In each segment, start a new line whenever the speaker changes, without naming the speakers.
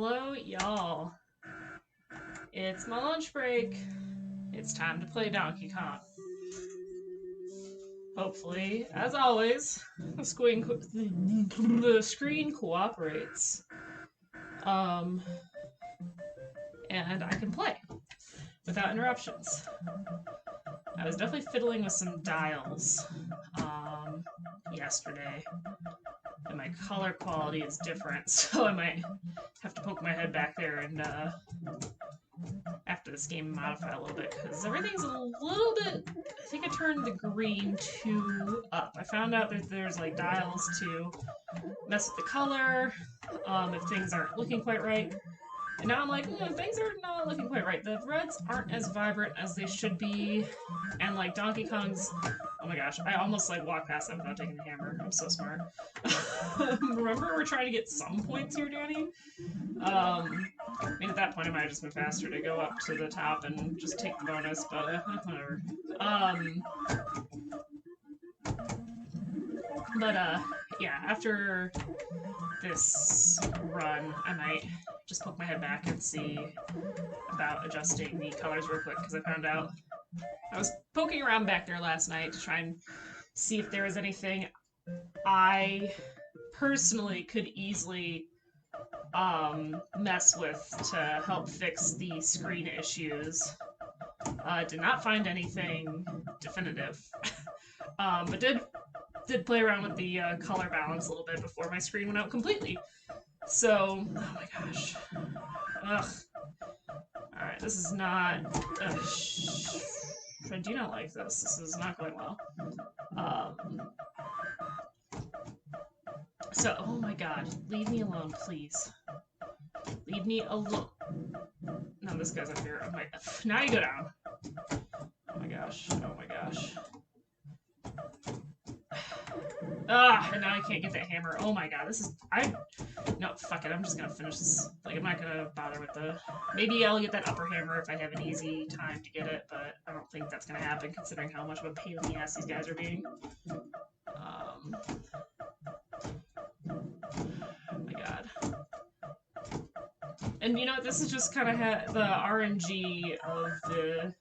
Hello, y'all. It's my lunch break. It's time to play Donkey Kong. Hopefully, as always, the screen cooperates. Um, and I can play without interruptions. I was definitely fiddling with some dials yesterday, and my color quality is different, so I might have to poke my head back there and after this game modify a little bit because everything's a little bit. I think I turned the green too up. I found out that there's like dials to mess with the color if things aren't looking quite right. And now I'm like, things are not looking quite right. The reds aren't as vibrant as they should be, and like Donkey Kong's. Oh my gosh, I almost like walked past that without taking the hammer. I'm so smart. Remember, we're trying to get some points here, Danny. I mean, at that point, it might have just been faster to go up to the top and just take the bonus, but whatever. Yeah, after this run, I might just poke my head back and see about adjusting the colors real quick, because I found out I was poking around back there last night to try and see if there was anything I personally could easily mess with to help fix the screen issues. Did not find anything definitive, but did play around with the color balance a little bit before my screen went out completely. So, oh my gosh. Ugh. Alright, this is not... I do not like this. This is not going well. So, oh my god. Leave me alone, please. Leave me alone. No, this guy's up here. Now you go down. Oh my gosh. Oh my gosh. And now I can't get that hammer. Oh my god, this is... No, fuck it, I'm just gonna finish this. Like, I'm not gonna bother with the... Maybe I'll get that upper hammer if I have an easy time to get it, but I don't think that's gonna happen considering how much of a pain in the ass these guys are being. Oh my god. And you know, this is just kind of the RNG of the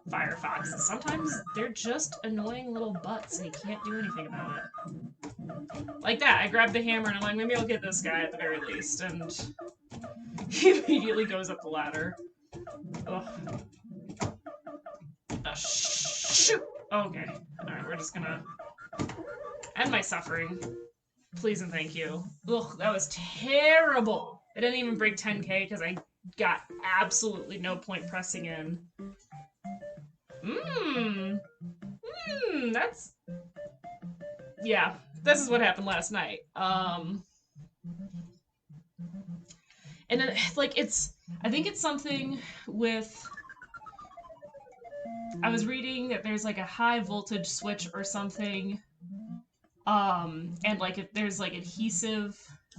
Firefoxes. Sometimes they're just annoying little butts and you can't do anything about it. Like that, I grabbed the hammer and I'm like, maybe I'll get this guy at the very least, and he immediately goes up the ladder. Ugh. Shoot! Okay. Alright, we're just gonna end my suffering. Please and thank you. Ugh, that was terrible! I didn't even break 10k because I got absolutely no point pressing in. That's... Yeah, this is what happened last night. And then, like, I think it's something with... I was reading that there's, like, a high voltage switch or something, and, like, if there's, like, adhesive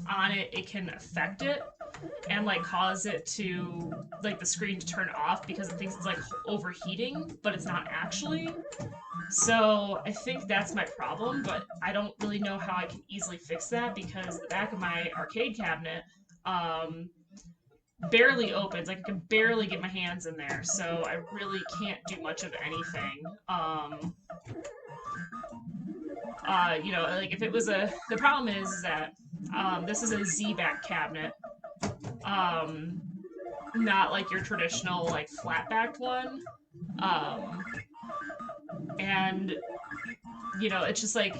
on it, it can affect it and like cause it to like the screen to turn off because it thinks it's like overheating, but it's not actually. So I think that's my problem, but I don't really know how I can easily fix that because the back of my arcade cabinet barely opens. Like I can barely get my hands in there, so I really can't do much of anything. You know, like if it was the problem is that this is a Z-back cabinet, not like your traditional like flat-backed one, and you know, it's just like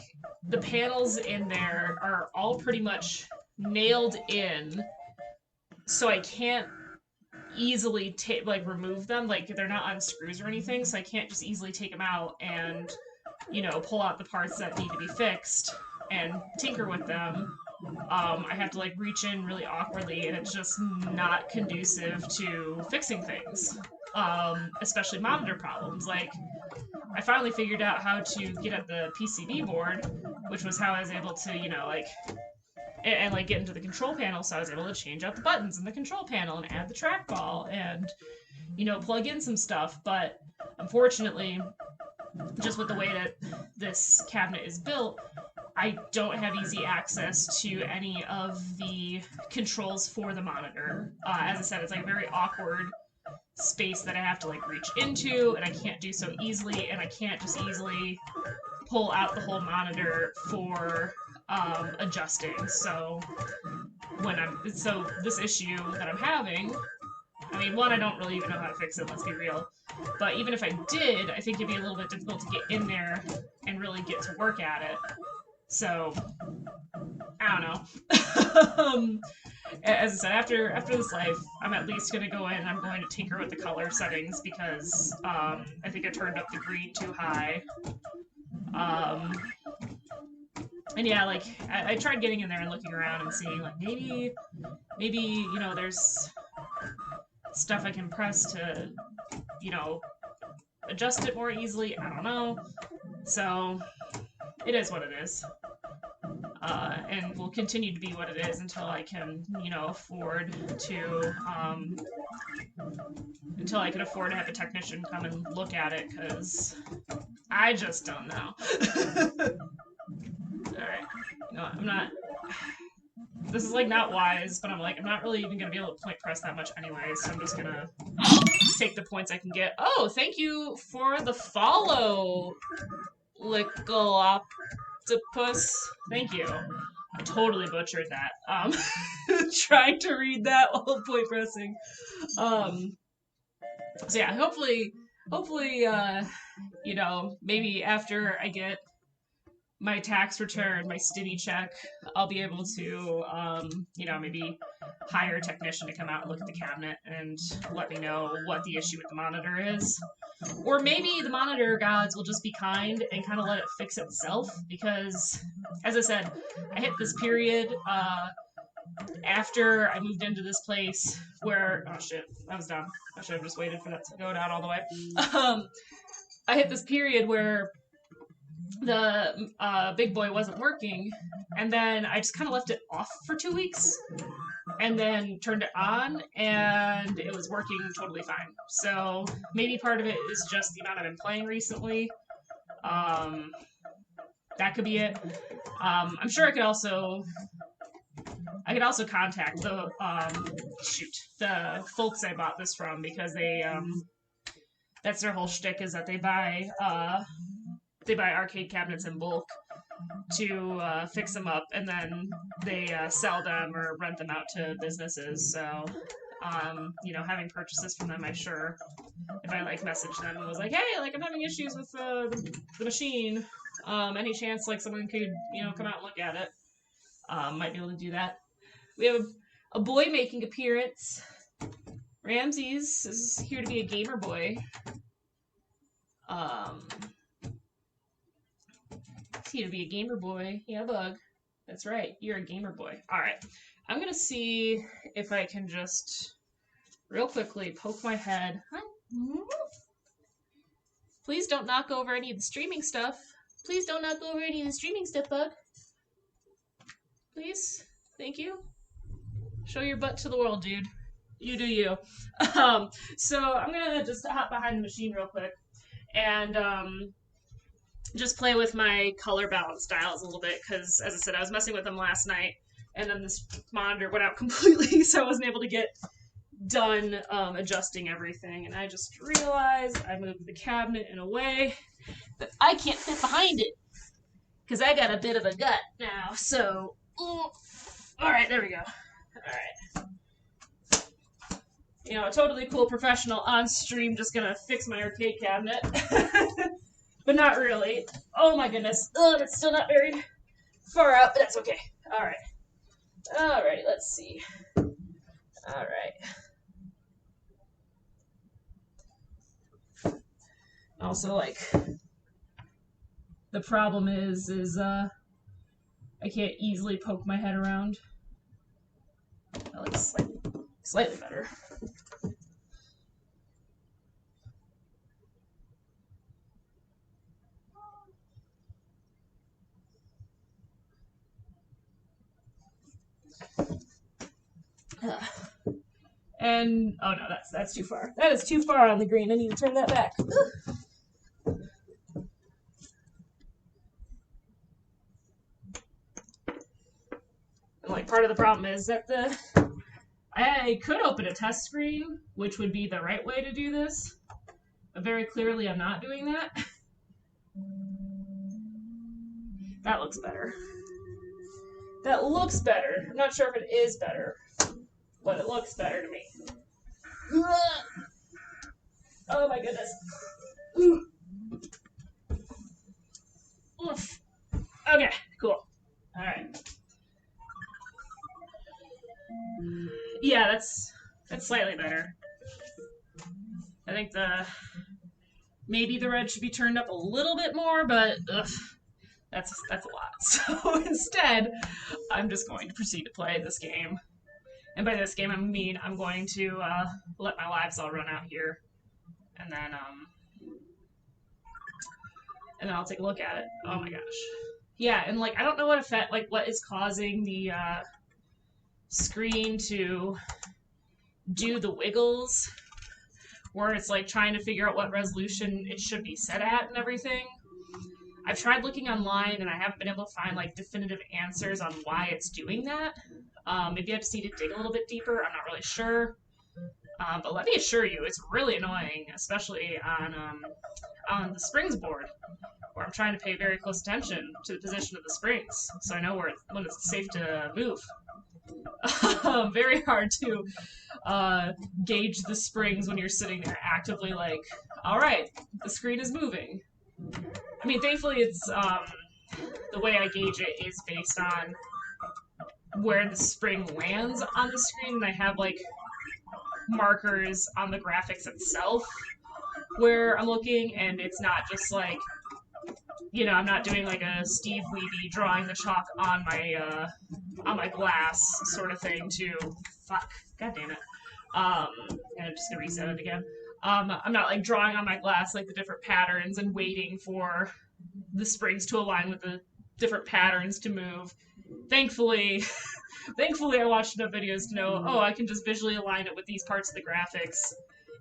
the panels in there are all pretty much nailed in, so I can't easily remove them. Like they're not on screws or anything, so I can't just easily take them out and, you know, pull out the parts that need to be fixed and tinker with them. I have to like reach in really awkwardly, and it's just not conducive to fixing things, especially monitor problems. Like I finally figured out how to get at the PCB board, which was how I was able to, you know, like and like get into the control panel, so I was able to change out the buttons in the control panel and add the trackball and, you know, plug in some stuff. But unfortunately, just with the way that this cabinet is built, I don't have easy access to any of the controls for the monitor. As I said, it's like a very awkward space that I have to like reach into, and I can't do so easily, and I can't just easily pull out the whole monitor for adjusting. So this issue that I'm having, I mean, one, I don't really even know how to fix it, let's be real. But even if I did, I think it'd be a little bit difficult to get in there and really get to work at it. So, I don't know. As I said, after this life, I'm at least going to go in and I'm going to tinker with the color settings because I think I turned up the green too high. And yeah, like, I tried getting in there and looking around and seeing, like, maybe, you know, there's stuff I can press to, you know, adjust it more easily. I don't know. So, it is what it is. And will continue to be what it is until I can, you know, afford to have a technician come and look at it, because I just don't know. Alright. You know what, I'm not... This is, like, not wise, but I'm like, I'm not really even gonna be able to point press that much anyway, so I'm just gonna take the points I can get. Oh, thank you for the follow, Lickle Octopus. Thank you. I totally butchered that. Trying to read that while point pressing. So yeah, hopefully, you know, maybe after I get my tax return, my stitty check, I'll be able to, you know, maybe hire a technician to come out and look at the cabinet and let me know what the issue with the monitor is. Or maybe the monitor gods will just be kind and kind of let it fix itself, because, as I said, I hit this period, after I moved into this place where, oh shit, that was dumb. I should have just waited for that to go down all the way. I hit this period where the big boy wasn't working, and then I just kind of left it off for 2 weeks, and then turned it on, and it was working totally fine. So maybe part of it is just the amount I've been playing recently. That could be it. I'm sure I could also contact the the folks I bought this from, because they that's their whole shtick, is that they buy arcade cabinets in bulk to fix them up, and then they sell them or rent them out to businesses. So, you know, having purchases from them, I'm sure if I like message them and was like, hey, like, I'm having issues with the machine, any chance like someone could, you know, come out and look at it, might be able to do that. We have a boy making appearance. Ramses is here to be a gamer boy. Here to be a gamer boy. Yeah, Bug. That's right. You're a gamer boy. Alright. I'm gonna see if I can just real quickly poke my head. Please don't knock over any of the streaming stuff. Please don't knock over any of the streaming stuff, Bug. Please. Thank you. Show your butt to the world, dude. You do you. So I'm gonna just hop behind the machine real quick and just play with my color balance dials a little bit, because, as I said, I was messing with them last night, and then this monitor went out completely, so I wasn't able to get done adjusting everything, and I just realized I moved the cabinet in a way that I can't fit behind it, because I got a bit of a gut now, so... Alright, there we go. Alright. You know, a totally cool professional on stream just gonna fix my arcade cabinet. But not really. Oh my goodness. Oh, that's still not very far out, but that's okay. Alright. Alrighty, let's see. Alright. Also, like, the problem is I can't easily poke my head around. That looks slightly better. And oh no, that's too far. That is too far on the green. I need to turn that back. part of the problem is that I could open a test screen, which would be the right way to do this, but very clearly I'm not doing that. That looks better. That looks better. I'm not sure if it is better, but it looks better to me. Oh my goodness. Oof. Okay, cool. Alright. Yeah, that's slightly better. I think maybe the red should be turned up a little bit more, but ugh, that's a lot. So instead, I'm just going to proceed to play this game. And by this game, I mean I'm going to let my lives all run out here, and then I'll take a look at it. Oh my gosh. Yeah, and like I don't know what effect, like what is causing the screen to do the wiggles, where it's like trying to figure out what resolution it should be set at and everything. I've tried looking online and I haven't been able to find like definitive answers on why it's doing that. Maybe I just need to dig a little bit deeper. I'm not really sure. But let me assure you, it's really annoying, especially on the springs board, where I'm trying to pay very close attention to the position of the springs, so I know when it's safe to move. Very hard to gauge the springs when you're sitting there actively like, all right, the screen is moving. I mean, thankfully, it's the way I gauge it is based on where the spring lands on the screen, and I have like markers on the graphics itself where I'm looking, and it's not just like, you know, I'm not doing like a Steve Weeby drawing the chalk on my glass sort of thing to fuck. God damn it. I'm just gonna reset it again. I'm not like drawing on my glass like the different patterns and waiting for the springs to align with the different patterns to move. Thankfully, I watched enough videos to know, oh, I can just visually align it with these parts of the graphics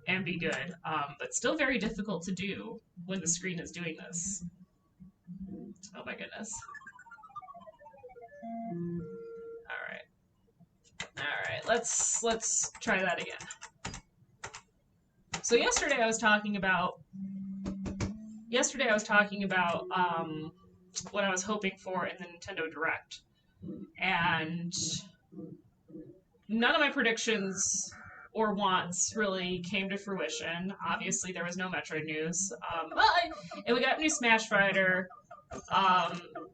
and be good. But still very difficult to do when the screen is doing this. Oh my goodness. Alright, let's try that again. So yesterday I was talking about what I was hoping for in the Nintendo Direct. And none of my predictions or wants really came to fruition. Obviously, there was no Metroid news. And we got new Smash Fighter.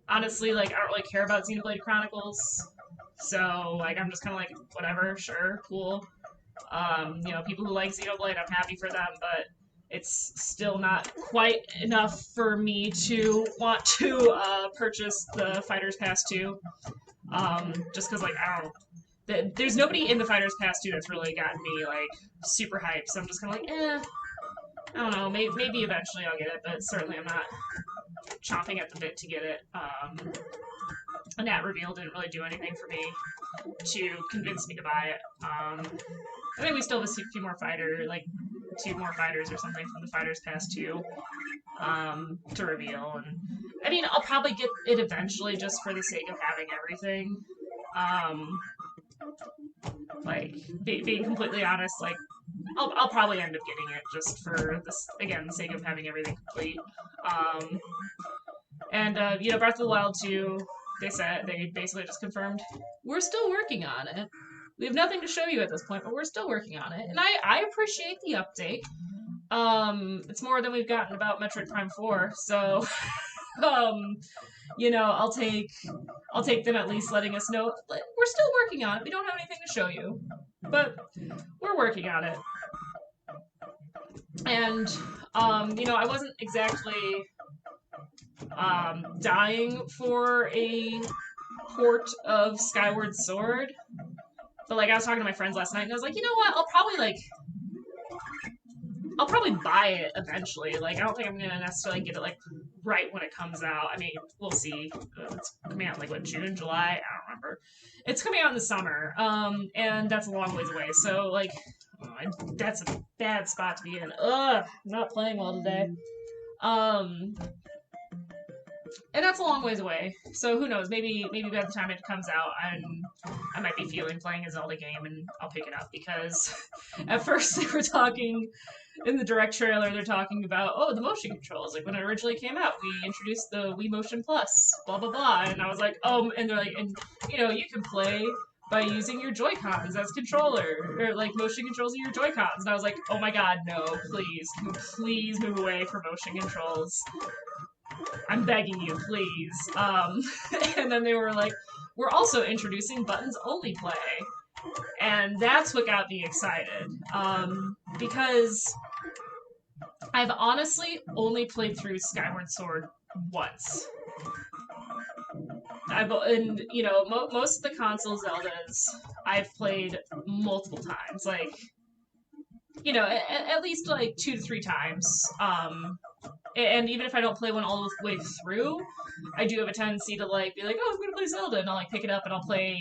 Honestly, like, I don't really care about Xenoblade Chronicles. So, like, I'm just kind of like, whatever, sure, cool. You know, people who like Xenoblade, I'm happy for them, but it's still not quite enough for me to want to purchase the Fighters Pass 2. Just because, like, I don't know. There's nobody in the Fighters Pass 2 that's really gotten me, like, super hyped, so I'm just kind of like, I don't know, maybe eventually I'll get it, but certainly I'm not chomping at the bit to get it. And that reveal didn't really do anything for me to convince me to buy it. I think we still have a few more two more fighters or something from the Fighters Pass 2 to reveal. And I mean, I'll probably get it eventually just for the sake of having everything. Like, being completely honest, like, I'll probably end up getting it just for this, again, the sake of having everything complete. You know, Breath of the Wild 2, they basically just confirmed, we're still working on it. We have nothing to show you at this point, but we're still working on it. And I appreciate the update. It's more than we've gotten about Metroid Prime 4, so you know, I'll take them at least letting us know we're still working on it. We don't have anything to show you, but we're working on it. And you know, I wasn't exactly dying for a port of Skyward Sword, but like I was talking to my friends last night, and I was like, you know what? I'll probably buy it eventually. Like, I don't think I'm gonna necessarily get it like right when it comes out. I mean, we'll see. It's coming out in like what, June, July? I don't remember. It's coming out in the summer, and that's a long ways away. So like, that's a bad spot to be in. Ugh, I'm not playing well today. And that's a long ways away. So who knows? Maybe by the time it comes out, I might be feeling playing a Zelda game, and I'll pick it up because at first they were talking in the direct trailer. They're talking about the motion controls. Like when it originally came out, we introduced the Wii Motion Plus, blah blah blah, and I was like, and they're like, and you can play by using your Joy-Cons as controller, or like motion controls of your Joy-Cons. And I was like, oh my god, no, please, can we please move away from motion controls? I'm begging you, please. And then they were like, we're also introducing buttons only play. And that's what got me excited. Because I've honestly only played through Skyward Sword once. Most of the console Zeldas I've played multiple times. Like, at least like 2 to 3 times. And even if I don't play one all the way through, I do have a tendency to like be like, oh, I'm gonna play Zelda, and I'll like pick it up and I'll play,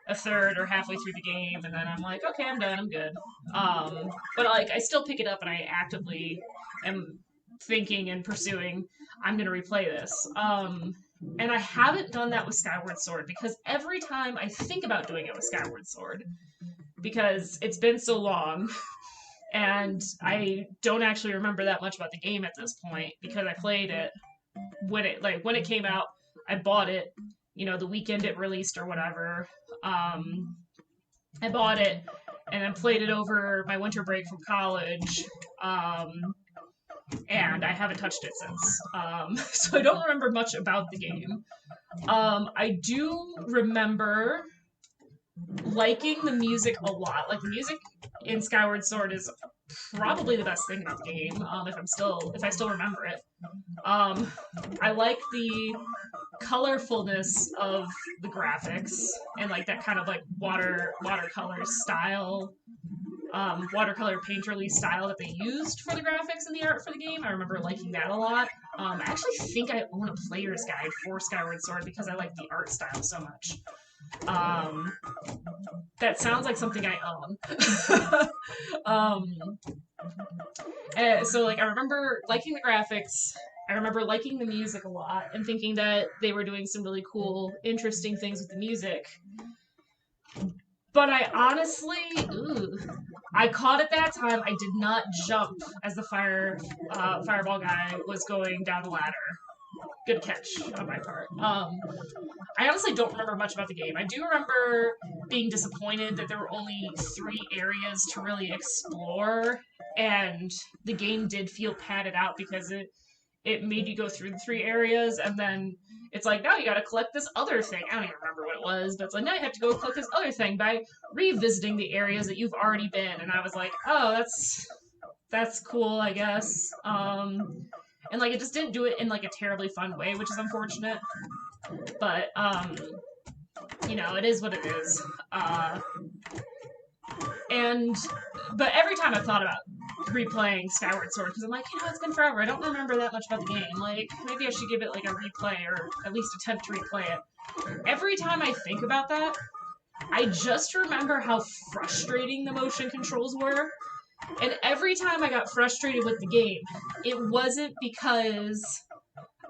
a third or halfway through the game, and then I'm like, okay, I'm done, I'm good. But like I still pick it up and I actively am thinking and pursuing, I'm gonna replay this. And I haven't done that with Skyward Sword because every time I think about doing it with Skyward Sword, because it's been so long. And I don't actually remember that much about the game at this point because I played it when it came out. I bought it, the weekend it released or whatever. I bought it and then played it over my winter break from college. And I haven't touched it since. So I don't remember much about the game. I do remember liking the music a lot. Like the music in Skyward Sword is probably the best thing about the game. If I still remember it. I like the colorfulness of the graphics and like that kind of like watercolor style, watercolor painterly style that they used for the graphics and the art for the game. I remember liking that a lot. I actually think I own a player's guide for Skyward Sword because I like the art style so much. That sounds like something I own. So like I remember liking the graphics. I remember liking the music a lot and thinking that they were doing some really cool, interesting things with the music. But I honestly, I caught at that time. I did not jump as the fireball guy was going down the ladder. Good catch on my part. I honestly don't remember much about the game. I do remember being disappointed that there were only 3 areas to really explore, and the game did feel padded out because it made you go through the 3 areas, and then it's like, now you gotta collect this other thing. I don't even remember what it was, but it's like, now you have to go collect this other thing by revisiting the areas that you've already been. And I was like, oh, that's cool, I guess. And like it just didn't do it in like a terribly fun way, which is unfortunate. But it is what it is. But every time I've thought about replaying Skyward Sword, because I'm like, it's been forever. I don't remember that much about the game. Like, maybe I should give it like a replay or at least attempt to replay it. Every time I think about that, I just remember how frustrating the motion controls were. And every time I got frustrated with the game, it wasn't because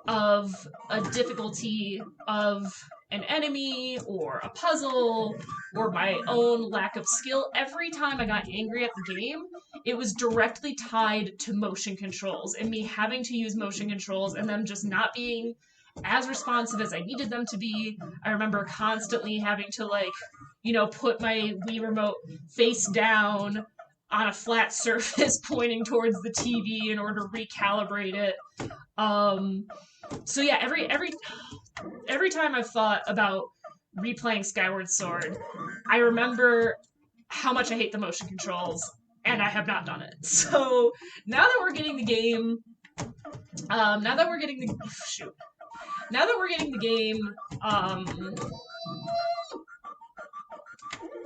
of a difficulty of an enemy or a puzzle or my own lack of skill. Every time I got angry at the game, it was directly tied to motion controls and me having to use motion controls and them just not being as responsive as I needed them to be. I remember constantly having to put my Wii remote face down on a flat surface pointing towards the TV in order to recalibrate it. So yeah, every time I've thought about replaying Skyward Sword, I remember how much I hate the motion controls, and I have not done it. So now that we're getting the game,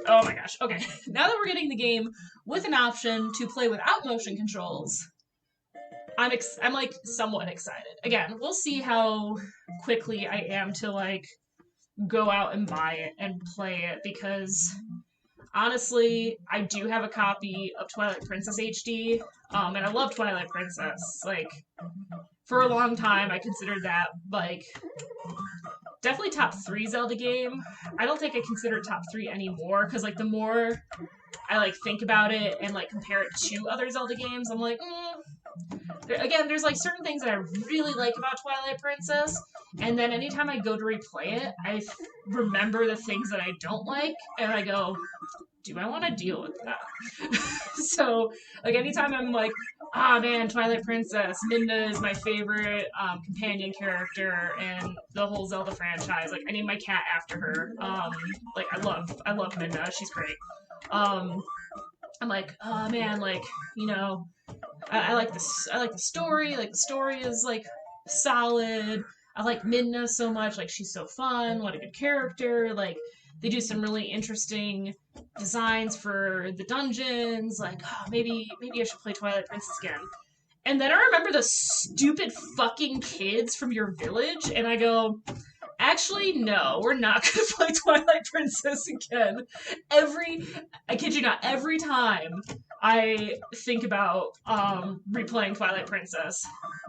oh my gosh, okay. Now that we're getting the game with an option to play without motion controls, I'm like somewhat excited. Again, we'll see how quickly I am to go out and buy it and play it, because honestly, I do have a copy of Twilight Princess HD, and I love Twilight Princess. for a long time, I considered that like definitely top 3 Zelda game. I don't think I consider it top 3 anymore because like the more I like think about it and like compare it to other Zelda games, I'm like, again, there's like certain things that I really like about Twilight Princess, and then anytime I go to replay it, I remember the things that I don't like, and I go, do I want to deal with that? So, like, anytime I'm like, ah, man, Twilight Princess, Midna is my favorite companion character, and the whole Zelda franchise. Like, I named my cat after her. Like, I love Midna. She's great. I'm like, oh man, like, you know, I like this. I like the story. Like, the story is like solid. I like Midna so much. Like, she's so fun. What a good character. Like, they do some really interesting designs for the dungeons. Like, oh, maybe I should play Twilight Princess again. And then I remember the stupid fucking kids from your village, and I go, actually, no, we're not gonna play Twilight Princess again. I kid you not, every time I think about replaying Twilight Princess,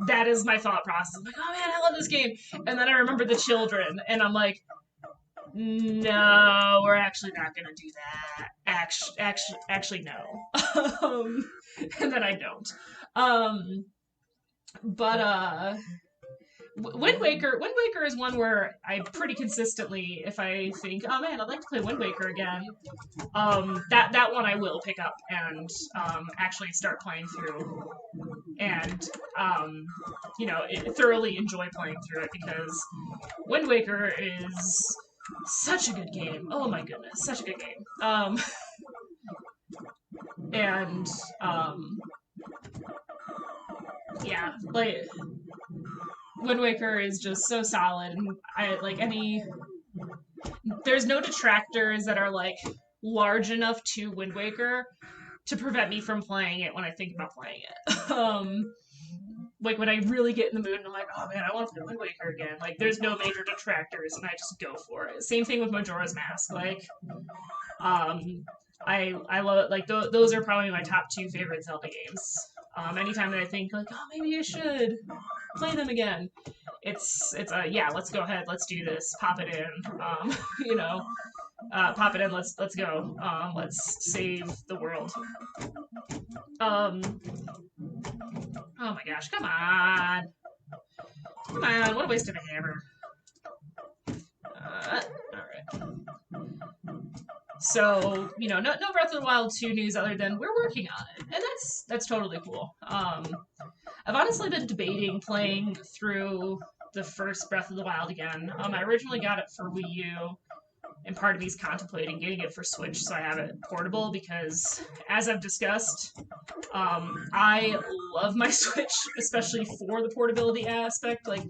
that is my thought process. I'm like, oh man, I love this game. And then I remember the children, and I'm like, no, we're actually not gonna do that. Actually, no. And then I don't. But Wind Waker is one where I pretty consistently, if I think, oh man, I'd like to play Wind Waker again, that one I will pick up and actually start playing through, and thoroughly enjoy playing through it, because Wind Waker is such a good game. Oh my goodness, such a good game. And yeah, like, Wind Waker is just so solid, and I like there's no detractors that are like large enough to Wind Waker to prevent me from playing it when I think about playing it. Like, when I really get in the mood and I'm like, oh man, I want to play Wind Waker again, like, there's no major detractors and I just go for it. Same thing with Majora's Mask. Like, I love it. Like, those are probably my top 2 favorite Zelda games. Anytime that I think like, oh, maybe I should play them again, it's yeah, let's go ahead, let's do this, pop it in, pop it in, let's go, let's save the world. Oh my gosh, come on, what a waste of a hammer. Alright. So, no Breath of the Wild 2 news other than we're working on it, and that's totally cool. I've honestly been debating playing through the first Breath of the Wild again. I originally got it for Wii U, and part of me is contemplating getting it for Switch so I have it portable, because, as I've discussed, I love my Switch, especially for the portability aspect. Like,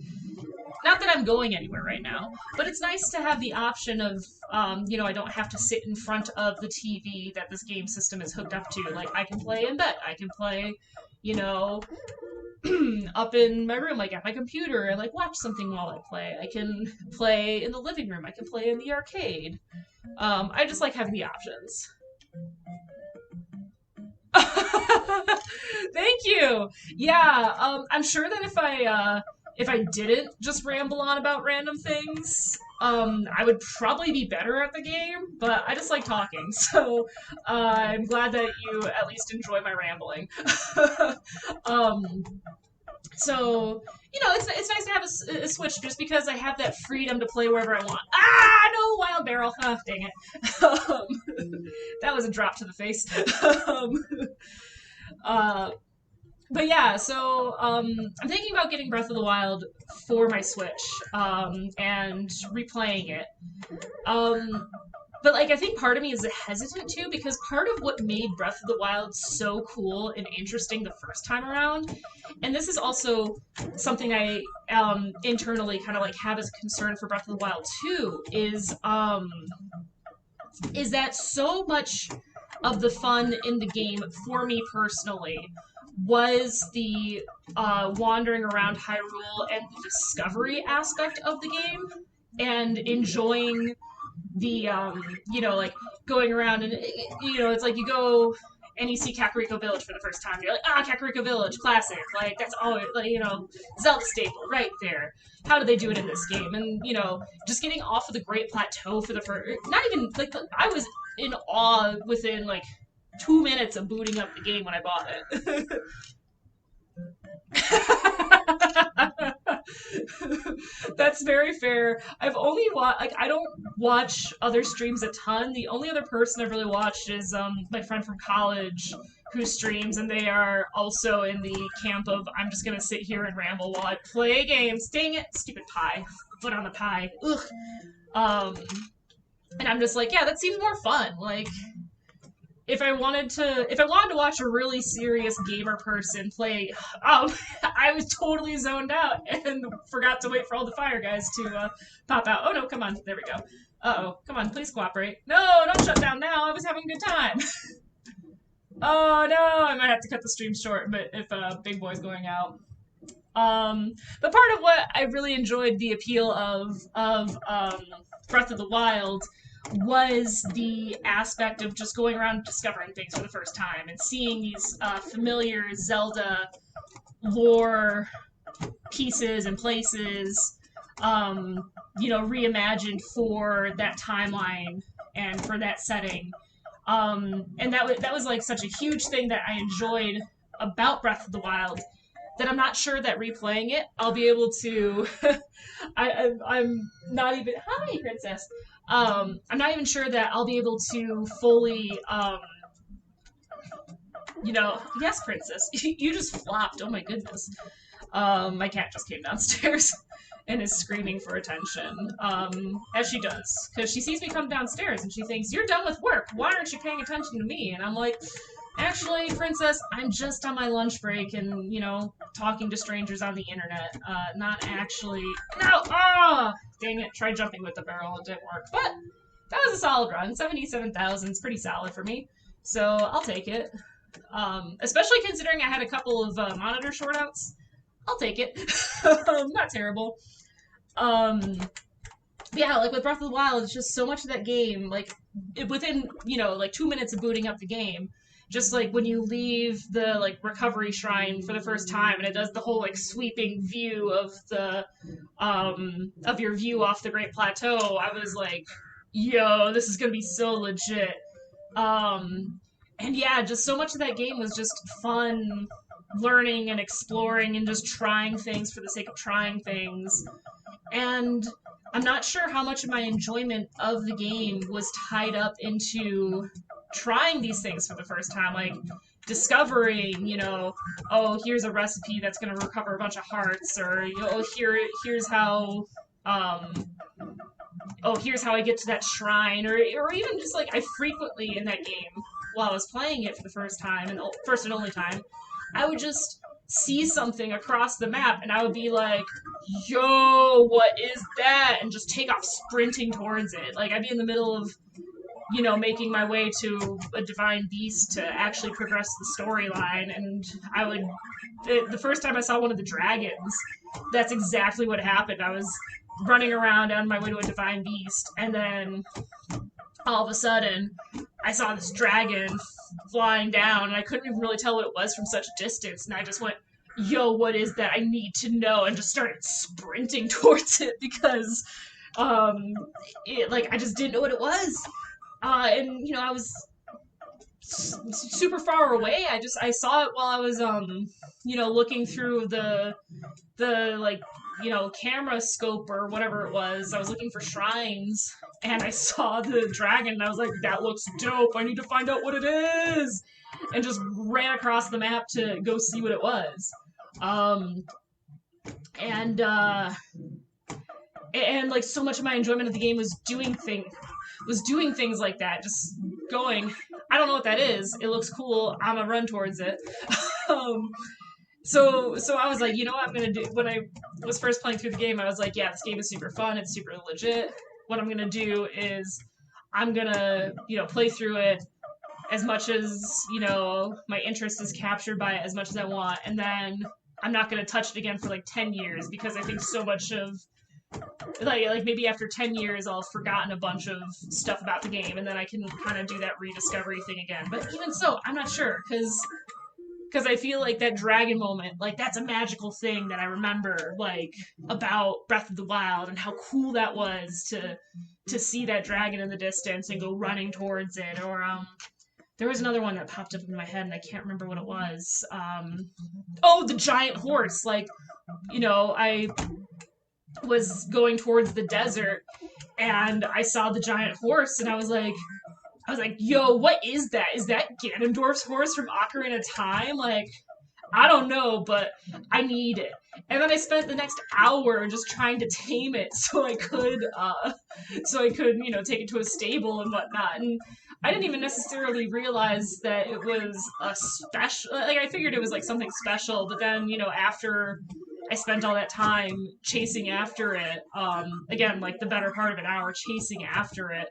not that I'm going anywhere right now, but it's nice to have the option of, I don't have to sit in front of the TV that this game system is hooked up to. Like, I can play in bed. I can play, up in my room, like at my computer, and like watch something while I play. I can play in the living room. I can play in the arcade. I just like having the options. Thank you. Yeah, I'm sure that if I didn't just ramble on about random things, I would probably be better at the game, but I just like talking, so I'm glad that you at least enjoy my rambling. So, it's nice to have a Switch just because I have that freedom to play wherever I want. Ah, no, Wild Barrel. Oh, dang it. That was a drop to the face. But yeah, so I'm thinking about getting Breath of the Wild for my Switch, and replaying it. But like, I think part of me is hesitant too, because part of what made Breath of the Wild so cool and interesting the first time around, and this is also something I internally kind of like have as a concern for Breath of the Wild 2, is that so much of the fun in the game for me personally was the wandering around Hyrule and the discovery aspect of the game, and enjoying the like going around, and it's like you go and you see Kakariko Village for the first time. You're like, ah, Kakariko Village, classic. Like, that's always, like, you know, Zelda staple right there. How do they do it in this game? And, you know, just getting off of the Great Plateau for the first, not even, like, I was in awe within, like, 2 minutes of booting up the game when I bought it. That's very fair. I've only watched, like, I don't watch other streams a ton. The only other person I've really watched is my friend from college who streams, and they are also in the camp of I'm just gonna sit here and ramble while I play games. Dang it, stupid pie. Foot on the pie. Ugh. And I'm just like, yeah, that seems more fun. Like, if I wanted to watch a really serious gamer person play, I was totally zoned out and forgot to wait for all the fire guys to pop out. Oh no, come on, there we go. Uh-oh, come on, please cooperate. No, don't shut down now, I was having a good time. Oh no, I might have to cut the stream short, but if Big Boy's going out. But part of what I really enjoyed the appeal of Breath of the Wild was the aspect of just going around discovering things for the first time and seeing these familiar Zelda lore pieces and places, you know, reimagined for that timeline and for that setting. And that was like such a huge thing that I enjoyed about Breath of the Wild, that I'm not sure that replaying it, I'll be able to. I'm not even. Hi, Princess. I'm not even sure that I'll be able to fully, you know. Yes, Princess. You just flopped. Oh my goodness. My cat just came downstairs and is screaming for attention, as she does, because she sees me come downstairs and she thinks, you're done with work. Why aren't you paying attention to me? And I'm like, actually, Princess, I'm just on my lunch break and, you know, talking to strangers on the internet. Not actually. No! Ah! Dang it, tried jumping with the barrel, it didn't work. But that was a solid run. 77,000 is pretty solid for me. So I'll take it. Especially considering I had a couple of monitor shortouts. I'll take it. Not terrible. Yeah, like with Breath of the Wild, it's just so much of that game, like, within, you know, like 2 minutes of booting up the game, just like when you leave the like recovery shrine for the first time and it does the whole like sweeping view of the of your view off the Great Plateau, I was like, yo, this is gonna be so legit. And yeah, just so much of that game was just fun learning and exploring and just trying things for the sake of trying things. And I'm not sure how much of my enjoyment of the game was tied up into trying these things for the first time, like discovering, you know, oh, here's a recipe that's going to recover a bunch of hearts, or, you know, here's how, oh, here's how I get to that shrine, or even just like I frequently in that game, while I was playing it for the first time, and first and only time, I would just see something across the map and I would be like, yo, what is that? And just take off sprinting towards it. Like, I'd be in the middle of, you know, making my way to a divine beast to actually progress the storyline, and I would, the first time I saw one of the dragons, that's exactly what happened. I was running around on my way to a divine beast, and then all of a sudden I saw this dragon flying down, and I couldn't even really tell what it was from such a distance, and I just went, yo, what is that? I need to know, and just started sprinting towards it because like, I just didn't know what it was. And, you know, I was super far away. I saw it while I was, you know, looking through the like, you know, camera scope or whatever it was. I was looking for shrines, and I saw the dragon, and I was like, that looks dope. I need to find out what it is. And just ran across the map to go see what it was. And like, so much of my enjoyment of the game was doing things like that, just going, I don't know what that is, it looks cool, I'm gonna run towards it. So I was like, you know what I'm gonna do? When I was first playing through the game, I was like, yeah, this game is super fun, it's super legit. What I'm gonna do is I'm gonna, you know, play through it as much as, you know, my interest is captured by it as much as I want, and then I'm not gonna touch it again for like 10 years, because I think so much of like maybe after 10 years I'll have forgotten a bunch of stuff about the game, and then I can kind of do that rediscovery thing again. But even so, I'm not sure, because I feel like that dragon moment, like that's a magical thing that I remember, like about Breath of the Wild and how cool that was to see that dragon in the distance and go running towards it. Or there was another one that popped up in my head and I can't remember what it was. Oh, the giant horse. Like, I was going towards the desert and I saw the giant horse and I was like, yo, what is that? Is that Ganondorf's horse from Ocarina of Time? Like, I don't know, but I need it. And then I spent the next hour just trying to tame it so I could, take it to a stable and whatnot. And I didn't even necessarily realize that it was a special. Like, I figured it was like something special, but then, after I spent all that time chasing after it, again, like the better part of an hour chasing after it,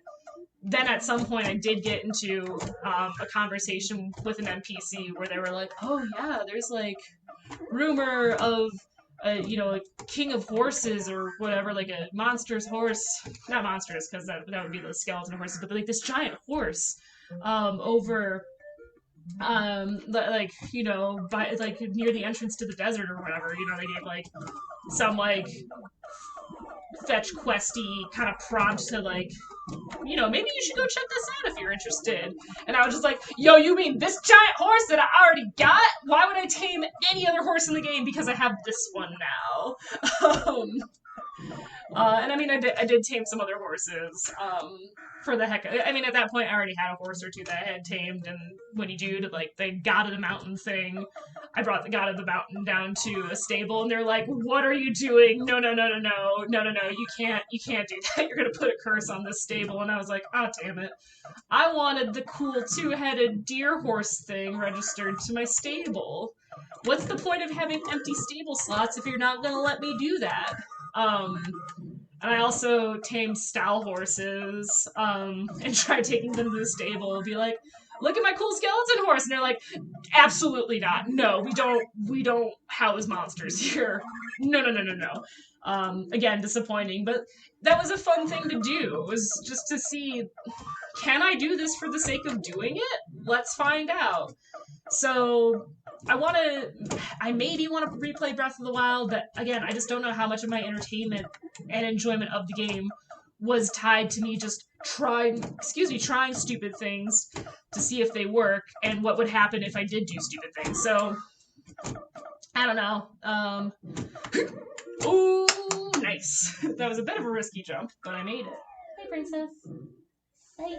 then at some point I did get into a conversation with an NPC where they were like, oh yeah, there's like rumor of a king of horses or whatever, like a monster's horse, not monsters because that would be the skeleton horses, but like this giant horse over by like near the entrance to the desert or whatever. They gave like some like fetch questy kind of prompt to like, maybe you should go check this out if you're interested. And I was just like, yo, you mean this giant horse that I already got? Why would I tame any other horse in the game because I have this one now? And I mean, I did tame some other horses, for the heck of it. I mean, at that point, I already had a horse or two that I had tamed, and when you do like the God of the Mountain thing, I brought the God of the Mountain down to a stable, and they're like, what are you doing? No, you can't do that. You're gonna put a curse on this stable. And I was like, oh, damn it. I wanted the cool two-headed deer horse thing registered to my stable. What's the point of having empty stable slots if you're not gonna let me do that? And I also tamed stall horses, and tried taking them to the stable and be like, look at my cool skeleton horse. And they're like, absolutely not. No, we don't house monsters here. No. Again, disappointing, but that was a fun thing to do. It was just to see, can I do this for the sake of doing it? Let's find out. So I maybe want to replay Breath of the Wild, but again, I just don't know how much of my entertainment and enjoyment of the game was tied to me just trying stupid things to see if they work, and what would happen if I did do stupid things. So, I don't know. Ooh, nice. That was a bit of a risky jump, but I made it. Hey, princess. Hey.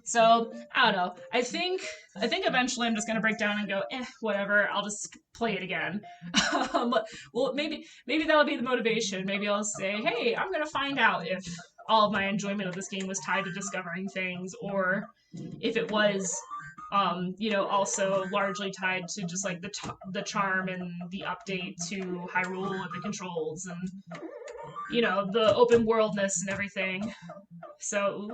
So, I don't know. I think eventually I'm just gonna break down and go, whatever, I'll just play it again. Well, maybe that'll be the motivation. Maybe I'll say, hey, I'm gonna find out if all of my enjoyment of this game was tied to discovering things, or if it was, also largely tied to just like the charm and the update to Hyrule and the controls and, the open worldness and everything. So,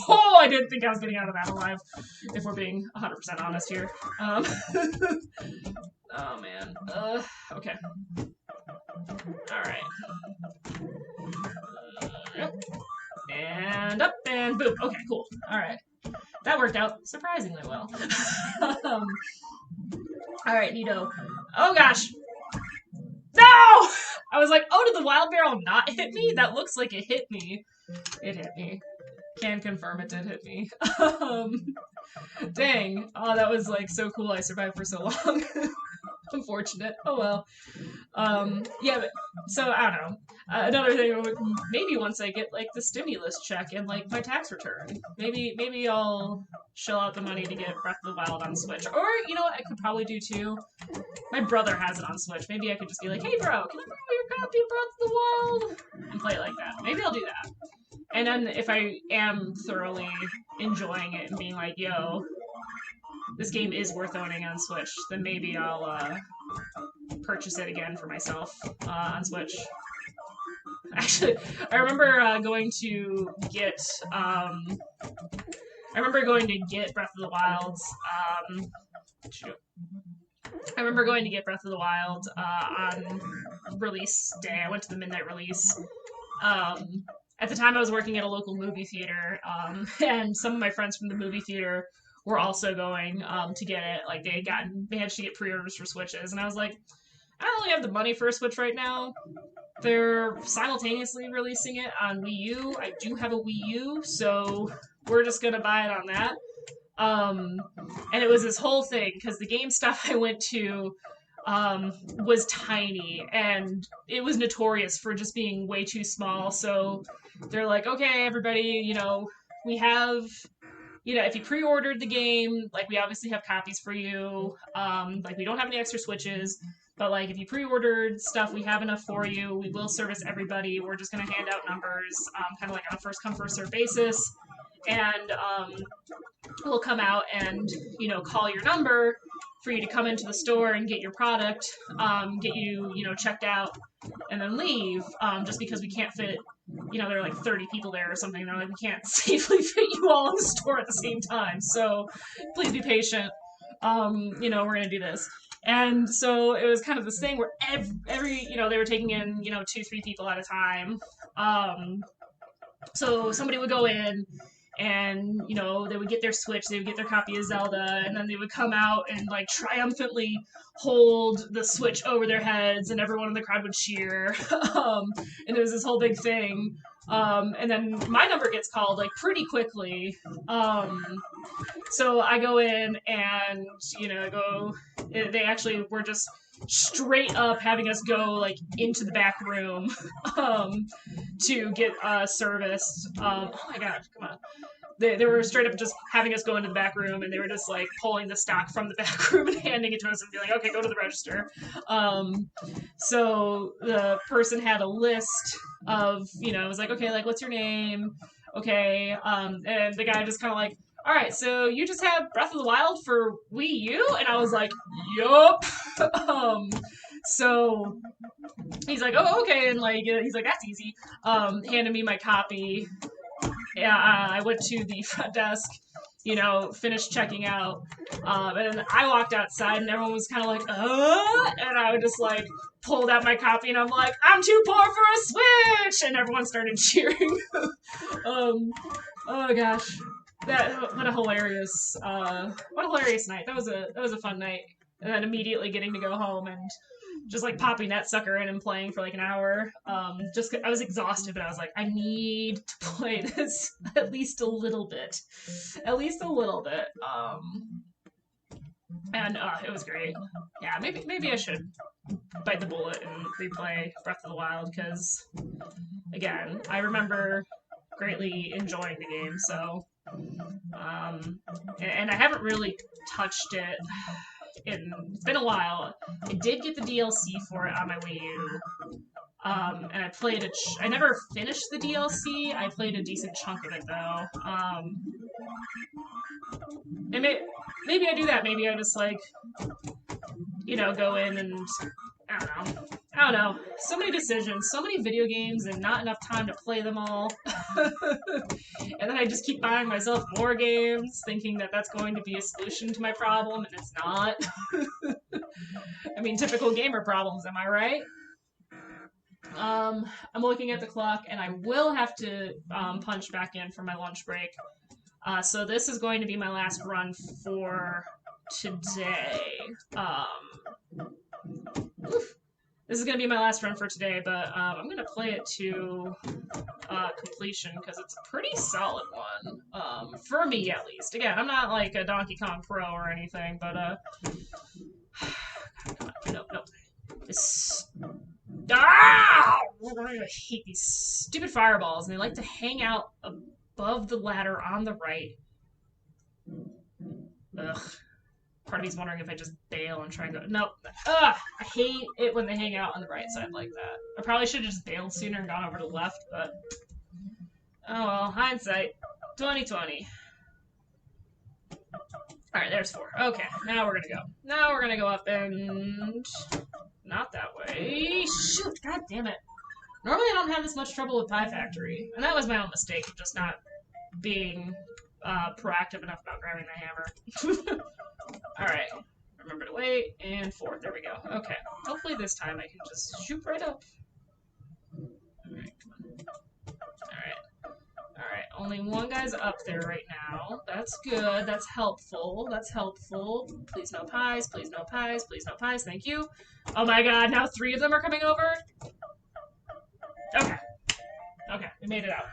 oh, I didn't think I was getting out of that alive, if we're being 100% honest here. Oh, man. Okay. Alright. And up and boom. Okay, cool. Alright. That worked out surprisingly well. Alright, Nito. Oh, gosh. No! I was like, oh, did the wild barrel not hit me? That looks like it hit me. It hit me. Can confirm it did hit me. Dang. Oh, that was like so cool I survived for so long. Unfortunate. Oh well. Yeah, but, so I don't know. Another thing, maybe once I get like the stimulus check and like my tax return, maybe I'll shell out the money to get Breath of the Wild on Switch. Or, you know what I could probably do too? My brother has it on Switch. Maybe I could just be like, hey bro, can I borrow your copy of Breath of the Wild? And play it like that. Maybe I'll do that. And then if I am thoroughly enjoying it and being like, yo, this game is worth owning on Switch, then maybe I'll purchase it again for myself on Switch. Actually, I remember going to get Breath of the Wild's I remember going to get Breath of the Wild on release day. I went to the midnight release. At the time, I was working at a local movie theater, and some of my friends from the movie theater were also going to get it. Like they managed to get pre-orders for Switches, and I was like, I don't really have the money for a Switch right now. They're simultaneously releasing it on Wii U. I do have a Wii U, so we're just gonna buy it on that. And it was this whole thing because the GameStop I went to was tiny, and it was notorious for just being way too small. So they're like, okay, everybody, we have, if you pre-ordered the game, like we obviously have copies for you. Like we don't have any extra Switches, but like if you pre-ordered stuff, we have enough for you. We will service everybody. We're just gonna hand out numbers, kind of like on a first come first serve basis, and we'll come out and call your number for you to come into the store and get your product, get you checked out, and then leave. Just because we can't fit, there are like 30 people there or something. They're like, we can't safely fit you all in the store at the same time. So please be patient. We're gonna do this. And so it was kind of this thing where every they were taking in 2-3 people at a time. So somebody would go in, and they would get their Switch, they would get their copy of Zelda, and then they would come out and like triumphantly hold the Switch over their heads, and everyone in the crowd would cheer. And there was this whole big thing. And then my number gets called like pretty quickly. So I go in and they actually were just straight up having us go like into the back room to get serviced. Oh my god, come on. They were straight up just having us go into the back room, and they were just like pulling the stock from the back room and handing it to us and be like, okay, go to the register. So the person had a list of, it was like, okay, like what's your name? Okay. And the guy just kind of like, all right, so you just have Breath of the Wild for Wii U? And I was like, yup. So he's like, oh, okay. And like, he's like, that's easy. Handed me my copy. Yeah, I went to the front desk, finished checking out. And then I walked outside, and everyone was kind of like, and I would just like pulled out my copy, and I'm like, I'm too poor for a Switch, and everyone started cheering. Oh gosh. What a hilarious night. That was a fun night. And then immediately getting to go home and just like popping that sucker in and playing for like an hour. I was exhausted, but I was like, I need to play this at least a little bit. And it was great. Yeah, maybe I should bite the bullet and replay Breath of the Wild, because again, I remember greatly enjoying the game. So, and I haven't really touched it. It's been a while. I did get the DLC for it on my Wii U, and I played it. I never finished the DLC. I played a decent chunk of it though. And maybe I do that. Maybe I just like, go in and I don't know. So many decisions, so many video games, and not enough time to play them all. And then I just keep buying myself more games, thinking that that's going to be a solution to my problem, and it's not. I mean, typical gamer problems, am I right? I'm looking at the clock, and I will have to punch back in for my lunch break. So this is going to be my last run for today. This is going to be my last run for today, but I'm going to play it to completion because it's a pretty solid one, for me at least. Again, I'm not like a Donkey Kong Pro or anything, but nope. This... Ah! I hate these stupid fireballs, and they like to hang out above the ladder on the right. Ugh. Part of me's wondering if I just bail and try and go. Nope. Ugh! I hate it when they hang out on the right side like that. I probably should have just bailed sooner and gone over to the left, but... Oh well, hindsight. 2020. Alright, there's 4. Okay, now we're gonna go. Now we're gonna go up and... Not that way. Shoot, god damn it. Normally I don't have this much trouble with Pie Factory. And that was my own mistake, just not being proactive enough about grabbing the hammer. Alright. Remember to wait, and 4. There we go. Okay. Hopefully this time I can just shoot right up. Alright, come on. Alright. Alright, only one guy's up there right now. That's good. That's helpful. That's helpful. Please no pies. Please no pies. Please no pies. Thank you. Oh my god, now 3 of them are coming over? Okay. Okay, we made it out.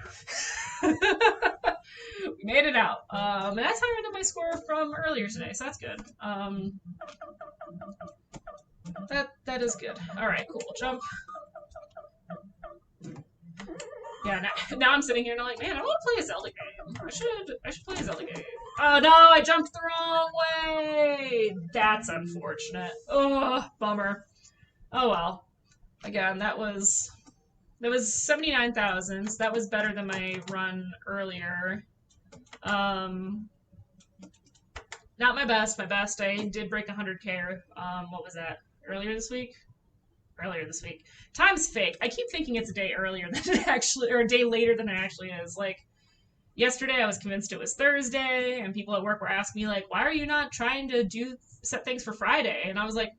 We made it out. And that's higher than my score from earlier today, so that's good. That is good. Alright, cool. Jump. Yeah, now I'm sitting here and I'm like, man, I want to play a Zelda game. I should play a Zelda game. Oh no, I jumped the wrong way! That's unfortunate. Oh, bummer. Oh well. Again, that was 79,000. So that was better than my run earlier. Not my best. My best, I did break 100K. What was that? Earlier this week? Earlier this week. Time's fake. I keep thinking it's a day earlier than it actually, or a day later than it actually is. Like, yesterday I was convinced it was Thursday, and people at work were asking me, like, why are you not trying to set things for Friday? And I was like,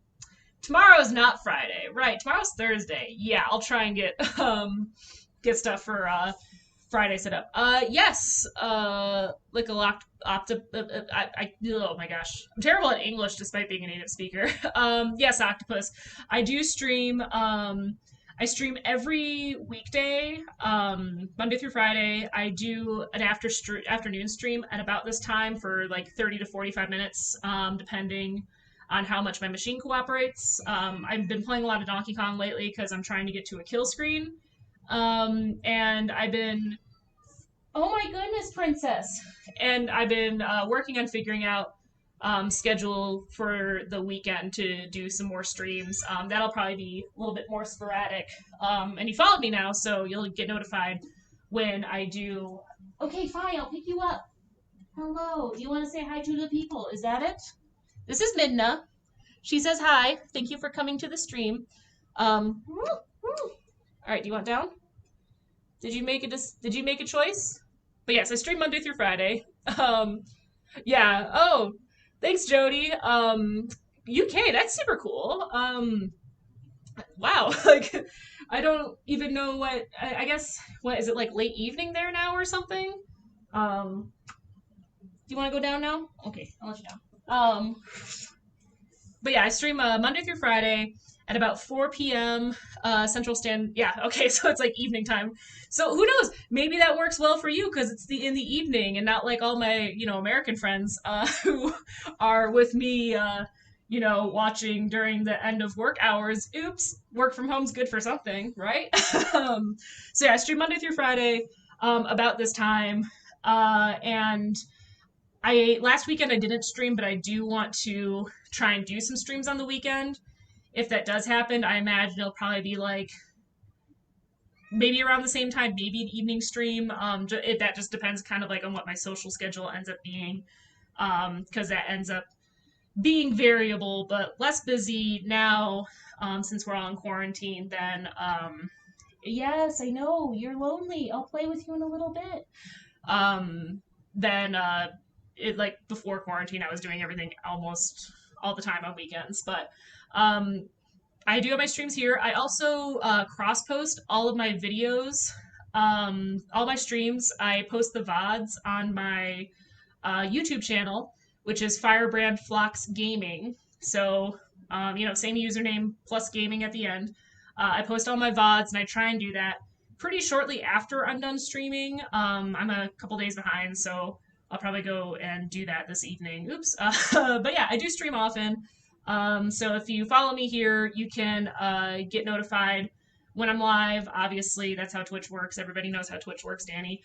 tomorrow's not Friday. Right, tomorrow's Thursday. Yeah, I'll try and get stuff for Friday set up. Yes. Like a locked oh my gosh. I'm terrible at English despite being a native speaker. Yes, Octopus. I do stream I stream every weekday, Monday through Friday. I do an afternoon stream at about this time for like 30 to 45 minutes, depending on how much my machine cooperates. I've been playing a lot of Donkey Kong lately because I'm trying to get to a kill screen. And I've been, oh my goodness, princess. And I've been working on figuring out schedule for the weekend to do some more streams. That'll probably be a little bit more sporadic. And you followed me now, so you'll get notified when I do. Okay, fine, I'll pick you up. Hello, do you want to say hi to the people? Is that it? This is Midna. She says hi. Thank you for coming to the stream. All right, do you want down? Did you make a choice? But yes, I stream Monday through Friday. Yeah. Oh, thanks, Jody. UK, that's super cool. Wow. Like, I don't even know what. I guess what is it, like late evening there now or something? Do you want to go down now? Okay, I'll let you down. But yeah, I stream Monday through Friday at about 4 p.m. Central Stand. Yeah, okay, so it's like evening time. So who knows? Maybe that works well for you because it's in the evening and not like all my American friends who are with me, watching during the end of work hours. Oops, work from home's good for something, right? So yeah, I stream Monday through Friday about this time, and last weekend I didn't stream, but I do want to try and do some streams on the weekend. If that does happen, I imagine it'll probably be like maybe around the same time, maybe an evening stream. That just depends kind of like on what my social schedule ends up being, because that ends up being variable, but less busy now since we're all in quarantine. Then yes, I know you're lonely. I'll play with you in a little bit. Then it like before quarantine, I was doing everything almost all the time on weekends, but I do have my streams here. I also cross post all of my videos, all my streams. I post the VODs on my YouTube channel, which is Firebrand Flocks Gaming. So, same username plus gaming at the end. I post all my VODs and I try and do that pretty shortly after I'm done streaming. I'm a couple days behind, so I'll probably go and do that this evening. Oops. But yeah, I do stream often. So if you follow me here, you can get notified when I'm live. Obviously, that's how Twitch works. Everybody knows how Twitch works, Danny.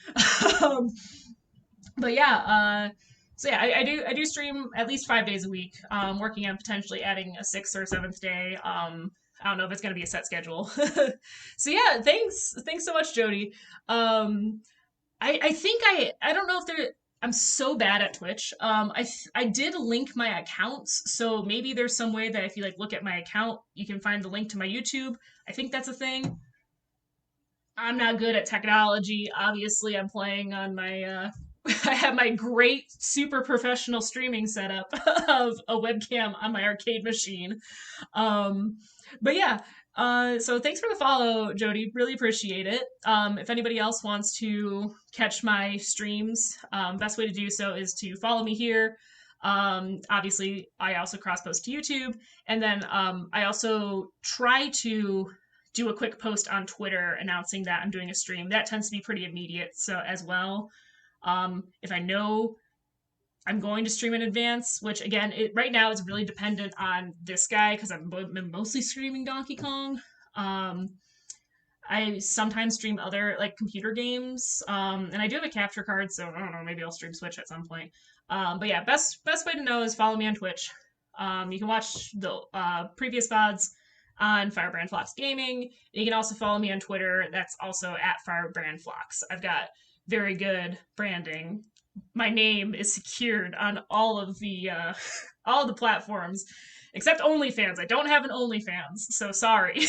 But yeah, so yeah, I do stream at least 5 days a week. Working on potentially adding a 6th or 7th day. I don't know if it's gonna be a set schedule. So yeah, thanks so much, Jody. I think I don't know if I'm so bad at Twitch. I did link my accounts, so maybe there's some way that if you look at my account, you can find the link to my YouTube. I think that's a thing. I'm not good at technology. Obviously, I'm playing on my I have my great, super professional streaming setup of a webcam on my arcade machine. Um, but yeah, so thanks for the follow, Jody. Really appreciate it. If anybody else wants to catch my streams, best way to do so is to follow me here. Obviously, I also cross post to YouTube, and then I also try to do a quick post on Twitter announcing that I'm doing a stream. That tends to be pretty immediate, so as well. If I know I'm going to stream in advance, which again, right now is really dependent on this guy because I'm mostly streaming Donkey Kong. Um, I sometimes stream other like computer games, and I do have a capture card, so I don't know, maybe I'll stream Switch at some point. But yeah, best way to know is follow me on Twitch. You can watch the previous VODs on Firebrand Flocks Gaming. And you can also follow me on Twitter. That's also at Firebrand Flocks. I've got very good branding. My name is secured on all of the all of the platforms except OnlyFans. I don't have an OnlyFans, so sorry.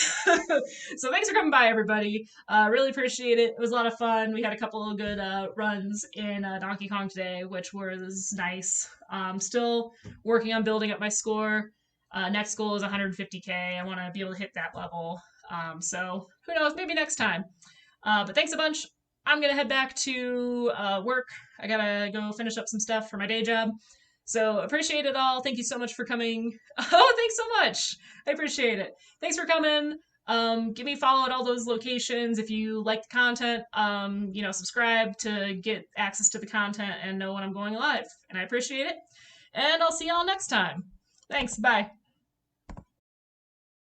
So thanks for coming by, everybody. Really appreciate it. It was a lot of fun. We had a couple of good runs in Donkey Kong today, which was nice. Still working on building up my score. Next goal is 150K. I want to be able to hit that level. So who knows? Maybe next time. But thanks a bunch. I'm gonna head back to work. I gotta go finish up some stuff for my day job. So appreciate it all. Thank you so much for coming. Oh, thanks so much. I appreciate it. Thanks for coming. Give me a follow at all those locations if you like the content. Subscribe to get access to the content and know when I'm going live. And I appreciate it. And I'll see y'all next time. Thanks. Bye.